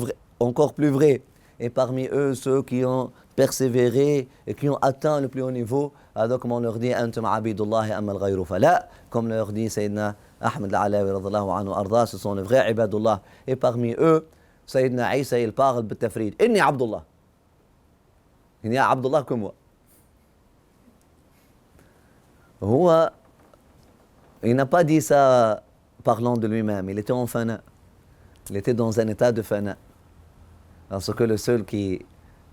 vrai. Et parmi eux, ceux qui ont persévéré et qui ont atteint le plus haut niveau, comme on leur dit, Antum abidullah amal ghayru fala, comme leur dit Sayyidina Ahmed al-Alawi radhiyallahu anhu arda, ce sont les vrais ibadullah. Et parmi eux, Sayyidina Isa, il parle de tafrid. Inni Abdullah. Il n'y a Abdullah que moi. Il n'a pas dit ça parlant de lui-même. Il était en fana. Il était dans un état de fana. Parce que le seul qui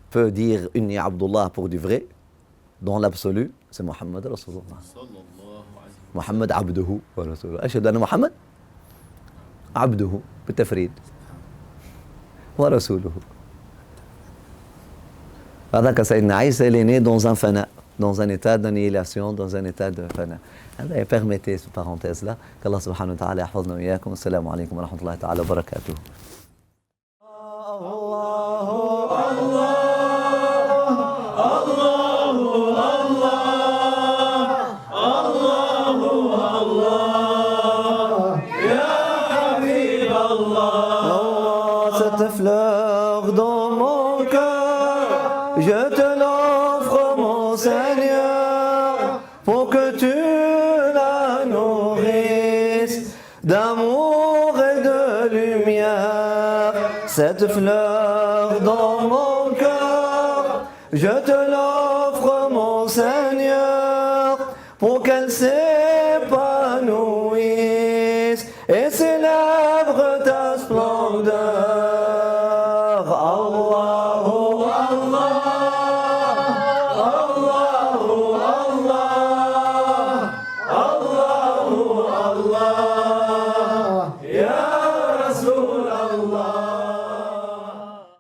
peut dire Inni Abdullah pour du vrai, dans l'absolu, c'est Muhammad Rasulullah. Muhammad Abduhu wa Rasulullah. Ashhadu anna Muhammad Abduhu بالتفريد ورسوله. هذاك سيدنا عيسى, il est né dans un fana, dans un état d'annihilation, dans un état de fana. Et permettez cette parenthèse-là, qu'Allah subhanahu wa ta'ala yahfazna wa iyyakum. Assalamu alaykum wa rahmatullahi ta'ala wa barakatuh. Cette fleur dans mon cœur, je te l'offre, mon Seigneur, pour que tu la nourrisses d'amour et de lumière. Cette fleur dans mon cœur, je te l'offre, mon Seigneur, pour qu'elle s'épanouisse et célèbre ta splendeur.